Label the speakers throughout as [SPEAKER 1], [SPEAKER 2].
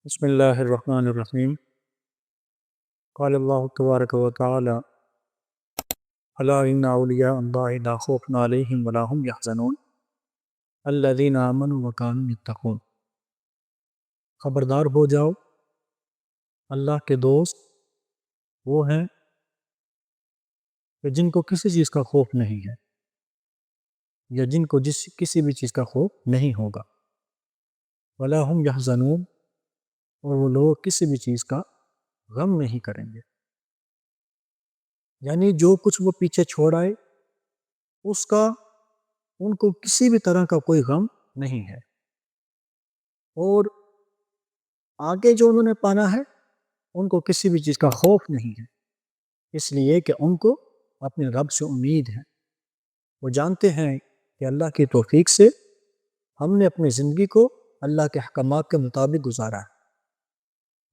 [SPEAKER 1] بسم اللہ الرحمن الرحیم قال اللہ تبارک و تعالی الا ان اولیاء اللہ لا خوف علیہم ولا هم یحزنون الذین آمنوا وکانوا یتقون۔ خبردار ہو جاؤ، اللہ کے دوست وہ ہیں کہ جن کو کسی چیز کا خوف نہیں ہے، یا جن کو کسی بھی چیز کا خوف نہیں ہوگا، ولا هم یحزنون، اور وہ لوگ کسی بھی چیز کا غم نہیں کریں گے، یعنی جو کچھ وہ پیچھے چھوڑ آئے اس کا ان کو کسی بھی طرح کا کوئی غم نہیں ہے، اور آگے جو انہوں نے پانا ہے ان کو کسی بھی چیز کا خوف نہیں ہے، اس لیے کہ ان کو اپنے رب سے امید ہے۔ وہ جانتے ہیں کہ اللہ کی توفیق سے ہم نے اپنی زندگی کو اللہ کے احکامات کے مطابق گزارا ہے۔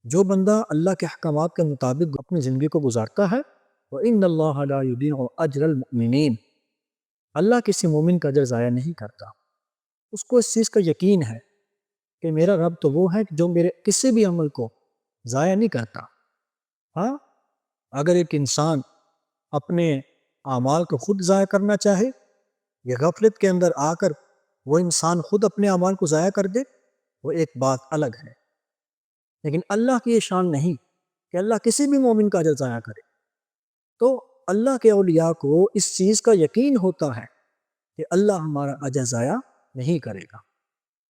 [SPEAKER 1] جو بندہ اللہ کے احکامات کے مطابق اپنی زندگی کو گزارتا ہے وَإِنَّ اللَّهَ لَا يُضِيعُ أَجْرَ الْمُؤْمِنِينَ، اللہ کسی مومن کا اجر ضائع نہیں کرتا۔ اس کو اس چیز کا یقین ہے کہ میرا رب تو وہ ہے جو میرے کسی بھی عمل کو ضائع نہیں کرتا۔ ہاں، اگر ایک انسان اپنے اعمال کو خود ضائع کرنا چاہے، یا غفلت کے اندر آ کر وہ انسان خود اپنے اعمال کو ضائع کر دے، وہ ایک بات الگ ہے، لیکن اللہ کی یہ شان نہیں کہ اللہ کسی بھی مومن کا اجر ضائع کرے۔ تو اللہ کے اولیاء کو اس چیز کا یقین ہوتا ہے کہ اللہ ہمارا اجر ضائع نہیں کرے گا،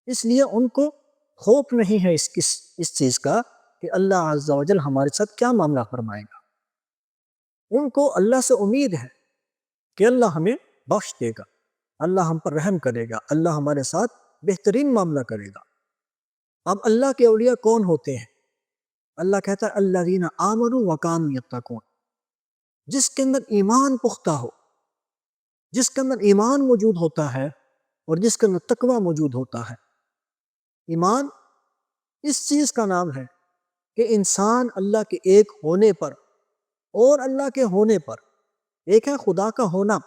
[SPEAKER 1] اس لیے ان کو خوف نہیں ہے اس چیز کا کہ اللہ عز و جل ہمارے ساتھ کیا معاملہ فرمائے گا۔ ان کو اللہ سے امید ہے کہ اللہ ہمیں بخش دے گا، اللہ ہم پر رحم کرے گا، اللہ ہمارے ساتھ بہترین معاملہ کرے گا۔ اب اللہ کے اولیاء کون ہوتے ہیں؟ اللہ کہتا ہے الذین آمنوا وکانوا یتقون، جس کے اندر ایمان پختہ ہو، جس کے اندر ایمان موجود ہوتا ہے اور جس کے اندر تقوی موجود ہوتا ہے۔ ایمان اس چیز کا نام ہے کہ انسان اللہ کے ایک ہونے پر اور اللہ کے ہونے پر، ایک ہے خدا کا ہونا،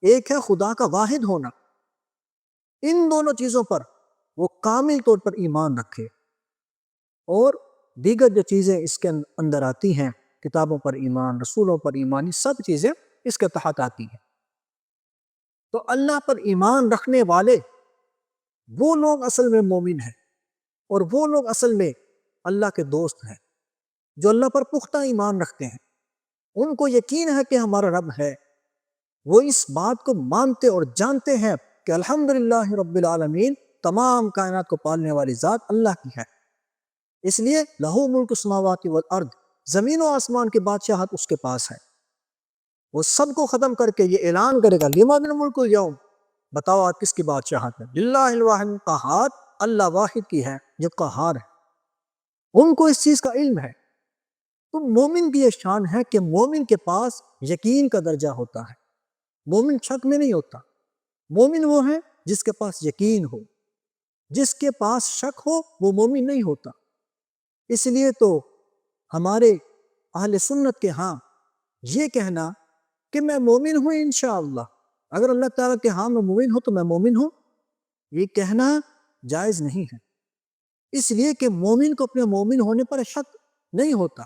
[SPEAKER 1] ایک ہے خدا کا واحد ہونا، ان دونوں چیزوں پر وہ کامل طور پر ایمان رکھے، اور دیگر جو چیزیں اس کے اندر آتی ہیں، کتابوں پر ایمان، رسولوں پر ایمان، یہ سب چیزیں اس کے تحت آتی ہیں۔ تو اللہ پر ایمان رکھنے والے وہ لوگ اصل میں مومن ہیں، اور وہ لوگ اصل میں اللہ کے دوست ہیں جو اللہ پر پختہ ایمان رکھتے ہیں۔ ان کو یقین ہے کہ ہمارا رب ہے، وہ اس بات کو مانتے اور جانتے ہیں کہ الحمدللہ رب العالمین، تمام کائنات کو پالنے والی ذات اللہ کی ہے، اس لیے لہو ملک السماوات والارض، زمین و آسمان کی بادشاہت اس کے پاس ہے۔ وہ سب کو ختم کر کے یہ اعلان کرے گا لمن الملک اليوم، بتاؤ آج کس کی بادشاہت ہے؟ للہ الواحد القہار، اللہ واحد کی ہے جو قہار ہے۔ ان کو اس چیز کا علم ہے۔ تو مومن کی یہ شان ہے کہ مومن کے پاس یقین کا درجہ ہوتا ہے، مومن شک میں نہیں ہوتا۔ مومن وہ ہے جس کے پاس یقین ہو، جس کے پاس شک ہو وہ مومن نہیں ہوتا۔ اس لیے تو ہمارے اہل سنت کے ہاں یہ کہنا کہ میں مومن ہوں انشاءاللہ، اگر اللہ تعالیٰ کے ہاں میں مومن ہوں تو میں مومن ہوں، یہ کہنا جائز نہیں ہے، اس لیے کہ مومن کو اپنے مومن ہونے پر شک نہیں ہوتا،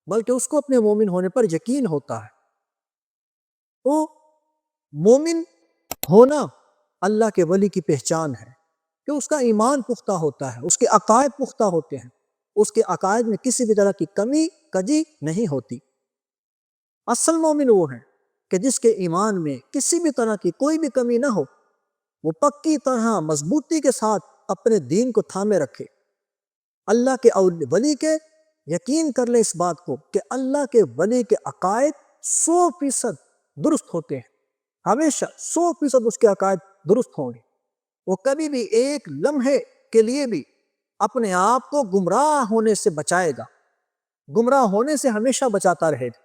[SPEAKER 1] بلکہ اس کو اپنے مومن ہونے پر یقین ہوتا ہے۔ تو مومن ہونا اللہ کے ولی کی پہچان ہے کہ اس کا ایمان پختہ ہوتا ہے، اس کے عقائد پختہ ہوتے ہیں، اس کے عقائد میں کسی بھی طرح کی کمی کجی نہیں ہوتی۔ اصل مومن وہ ہے کہ جس کے ایمان میں کسی بھی طرح کی کوئی بھی کمی نہ ہو، وہ پکی طرح مضبوطی کے ساتھ اپنے دین کو تھامے رکھے، اللہ کے ولی کے یقین کر لے اس بات کو کہ اللہ کے ولی کے عقائد 100% درست ہوتے ہیں، ہمیشہ 100% اس کے عقائد درست ہوں گے۔ وہ کبھی بھی ایک لمحے کے لیے بھی اپنے آپ کو گمراہ ہونے سے بچائے گا، گمراہ ہونے سے ہمیشہ بچاتا رہے گا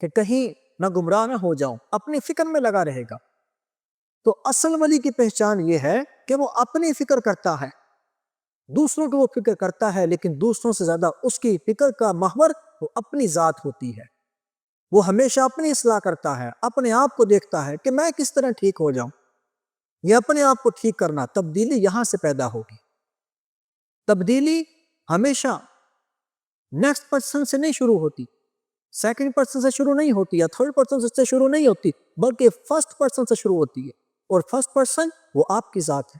[SPEAKER 1] کہ کہیں نہ گمراہ نہ ہو جاؤں، اپنی فکر میں لگا رہے گا۔ تو اصل ولی کی پہچان یہ ہے کہ وہ اپنی فکر کرتا ہے، دوسروں کو وہ فکر کرتا ہے، لیکن دوسروں سے زیادہ اس کی فکر کا محور وہ اپنی ذات ہوتی ہے۔ وہ ہمیشہ اپنی اصلاح کرتا ہے، اپنے آپ کو دیکھتا ہے کہ میں کس طرح ٹھیک ہو جاؤں، یہ اپنے آپ کو ٹھیک کرنا، تبدیلی یہاں سے پیدا ہوگی۔ تبدیلی ہمیشہ نیکسٹ پرسن سے نہیں شروع ہوتی، سیکنڈ پرسن سے شروع نہیں ہوتی، یا تھرڈ پرسن سے شروع نہیں ہوتی، بلکہ فرسٹ پرسن سے شروع ہوتی ہے، اور فرسٹ پرسن وہ آپ کی ذات ہے۔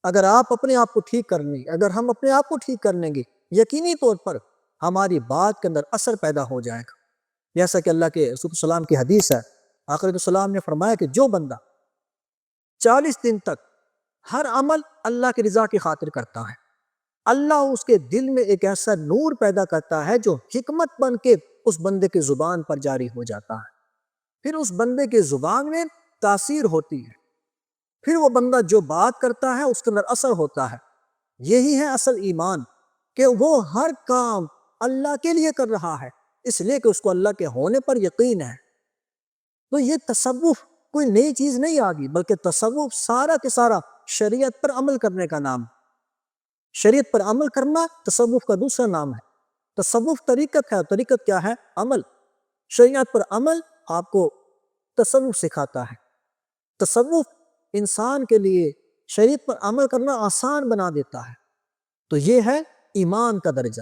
[SPEAKER 1] اگر آپ اپنے آپ کو ٹھیک کر لیں گے، اگر ہم اپنے آپ کو ٹھیک کر لیں گے، یقینی طور پر ہماری بات کے اندر اثر پیدا ہو جائے گا۔ جیسا کہ اللہ کے رسول السلام کی حدیث ہے، آقا علیہ السلام نے فرمایا کہ جو بندہ 40 دن تک ہر عمل اللہ کی رضا کی خاطر کرتا ہے، اللہ اس کے دل میں ایک ایسا نور پیدا کرتا ہے جو حکمت بن کے اس بندے کی زبان پر جاری ہو جاتا ہے، پھر اس بندے کی زبان میں تاثیر ہوتی ہے، پھر وہ بندہ جو بات کرتا ہے اس کے اندر اثر ہوتا ہے۔ یہی ہے اصل ایمان، کہ وہ ہر کام اللہ کے لیے کر رہا ہے، اس لیے کہ اس کو اللہ کے ہونے پر یقین ہے۔ تو یہ تصوف کوئی نئی چیز نہیں آ گئی، بلکہ تصوف سارا کے سارا شریعت پر عمل کرنے کا نام ہے۔ شریعت پر عمل کرنا تصوف کا دوسرا نام ہے۔ تصوف طریقت ہے، طریقت کیا ہے؟ عمل۔ شریعت پر عمل آپ کو تصوف سکھاتا ہے۔ تصوف انسان کے لیے شریعت پر عمل کرنا آسان بنا دیتا ہے۔ تو یہ ہے ایمان کا درجہ۔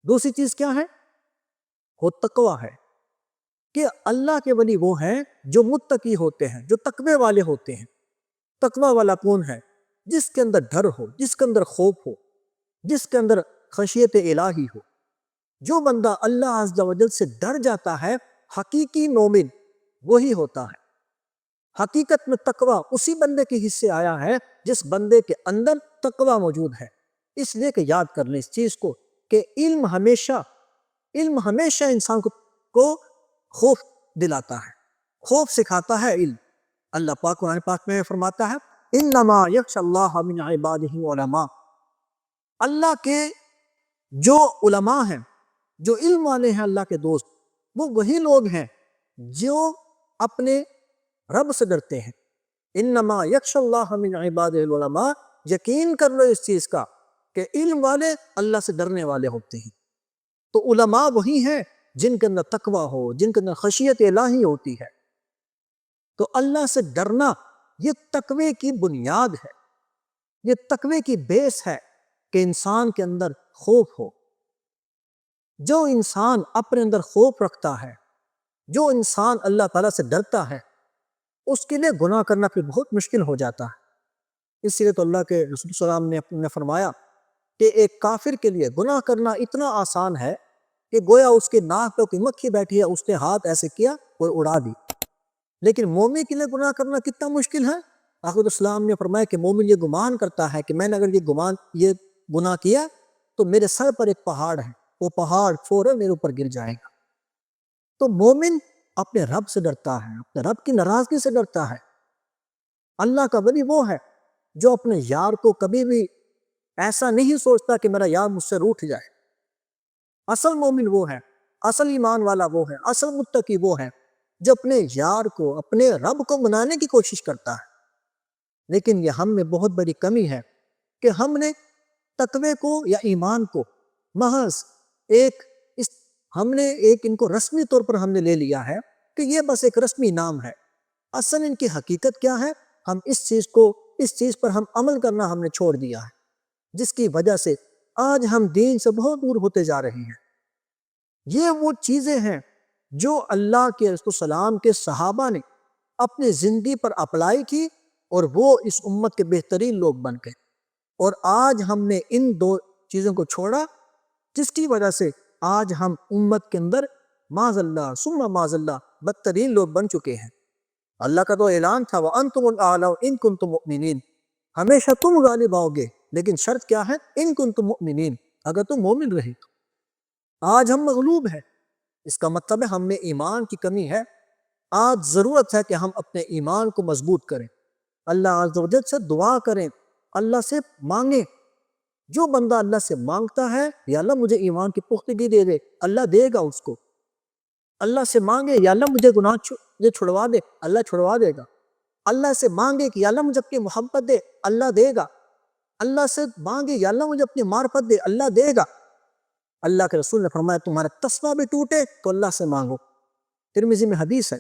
[SPEAKER 1] دوسری چیز کیا ہے؟ وہ تقویٰ ہے، کہ اللہ کے ولی وہ ہیں جو متقی ہوتے ہیں، جو تقوی والے ہوتے ہیں۔ تقویٰ والا کون ہے؟ جس کے اندر ڈر ہو، جس کے اندر خوف ہو، جس کے اندر خشیت الہی ہو۔ جو بندہ اللہ عز و جل سے ڈر جاتا ہے، حقیقی مومن وہی ہوتا ہے۔ حقیقت میں تقویٰ اسی بندے کے حصے آیا ہے جس بندے کے اندر تقویٰ موجود ہے۔ اس لیے کہ یاد کر لیں اس چیز کو، کہ علم ہمیشہ انسان کو خوف دلاتا ہے، خوف سکھاتا ہے علم۔ اللہ پاک قرآن پاک میں فرماتا ہے انما یخشی اللہ من عبادہ العلماء۔ اللہ کے جو علماء ہیں، جو علم والے ہیں، اللہ کے دوست، وہ وہی لوگ ہیں جو اپنے رب سے ڈرتے ہیں۔ انما یخشی اللہ من عبادہ العلماء، یقین کر لو اس چیز کا کہ علم والے اللہ سے ڈرنے والے ہوتے ہیں۔ تو علماء وہی ہیں جن کے اندر تقویٰ ہو، جن کے اندر خشیت الہی ہوتی ہے۔ تو اللہ سے ڈرنا یہ تقوی کی بنیاد ہے، یہ تقوی کی بیس ہے، کہ انسان کے اندر خوف ہو۔ جو انسان اپنے اندر خوف رکھتا ہے، جو انسان اللہ تعالیٰ سے ڈرتا ہے، اس کے لیے گناہ کرنا پھر بہت مشکل ہو جاتا ہے۔ اس لیے تو اللہ کے رسول صلی اللہ علیہ وسلم نے فرمایا کہ ایک کافر کے لیے گناہ کرنا اتنا آسان ہے کہ گویا اس کے ناک پہ کوئی مکھی بیٹھی ہے، اس نے ہاتھ ایسے کیا اور اڑا دی۔ لیکن مومن کے لیے گناہ کرنا کتنا مشکل ہے؟ آقا السلام نے فرمایا کہ مومن یہ گمان کرتا ہے کہ میں نے اگر یہ گناہ کیا تو میرے سر پر ایک پہاڑ ہے، وہ پہاڑ فوراً میرے اوپر گر جائے گا۔ تو مومن اپنے رب سے ڈرتا ہے، اپنے رب کی ناراضگی سے ڈرتا ہے۔ اللہ کا ولی وہ ہے جو اپنے یار کو کبھی بھی ایسا نہیں سوچتا کہ میرا یار مجھ سے روٹھ جائے۔ اصل مومن وہ ہے، اصل ایمان والا وہ ہے، اصل متقی وہ ہے جو اپنے یار کو، اپنے رب کو منانے کی کوشش کرتا ہے۔ لیکن یہ ہم میں بہت بڑی کمی ہے کہ ہم نے تقوی کو یا ایمان کو محض ہم نے ان کو رسمی طور پر ہم نے لے لیا ہے کہ یہ بس ایک رسمی نام ہے۔ اصل ان کی حقیقت کیا ہے؟ ہم اس چیز پر ہم عمل کرنا ہم نے چھوڑ دیا ہے، جس کی وجہ سے آج ہم دین سے بہت دور ہوتے جا رہے ہیں۔ یہ وہ چیزیں ہیں جو اللہ کے رسول السلام کے صحابہ نے اپنی زندگی پر اپلائی کی، اور وہ اس امت کے بہترین لوگ بن گئے۔ اور آج ہم نے ان دو چیزوں کو چھوڑا، جس کی وجہ سے آج ہم امت کے اندر معاذ اللہ ثم معاذ اللہ بدترین لوگ بن چکے ہیں۔ اللہ کا تو اعلان تھا وَأَنْتُمُ الْأَعْلَوْنَ إِن كُنتُم مُؤْمِنِينَ، ہمیشہ تم غالب آؤ گے، لیکن شرط کیا ہے؟ إِن كُنتُم مُؤْمِنِينَ، اگر تم مومن رہے تو۔ آج ہم مغلوب ہیں، اس کا مطلب ہے ہم میں ایمان کی کمی ہے۔ آج ضرورت ہے کہ ہم اپنے ایمان کو مضبوط کریں، اللہ عز و جل سے دعا کریں، اللہ سے مانگیں۔ جو بندہ اللہ سے مانگتا ہے یا اللہ مجھے ایمان کی پختگی دے دے، اللہ دے گا اس کو۔ اللہ سے مانگے یا اللہ مجھے گناہ چھڑوا دے، اللہ چھڑوا دے گا۔ اللہ سے مانگے کہ یا اللہ مجھے اپنی محبت دے، اللہ دے گا۔ اللہ سے مانگے یا اللہ مجھے اپنی معرفت دے، اللہ دے گا۔ اللہ کے رسول نے فرمایا تمہارا تسبیح بھی ٹوٹے تو اللہ سے مانگو۔ ترمذی میں حدیث ہے۔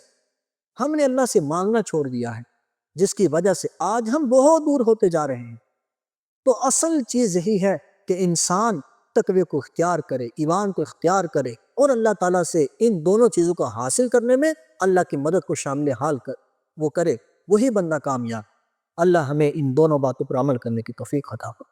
[SPEAKER 1] ہم نے اللہ سے مانگنا چھوڑ دیا ہے، جس کی وجہ سے آج ہم بہت دور ہوتے جا رہے ہیں۔ تو اصل چیز یہی ہے کہ انسان تقوی کو اختیار کرے، ایمان کو اختیار کرے اور اللہ تعالیٰ سے ان دونوں چیزوں کو حاصل کرنے میں اللہ کی مدد کو شامل حال وہ کرے، وہی بندہ کامیاب۔ اللہ ہمیں ان دونوں باتوں پر عمل کرنے کی توفیق عطا فرمائے۔